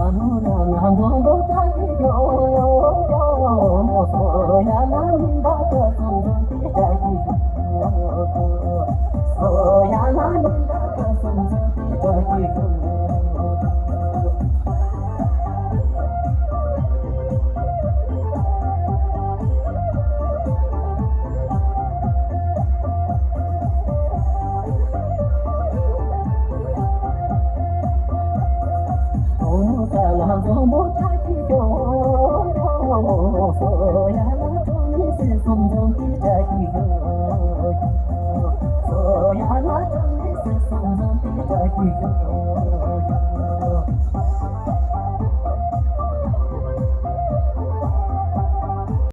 Hãy subscribe cho kênh Ghiền Mì Gõ để không bỏ lỡ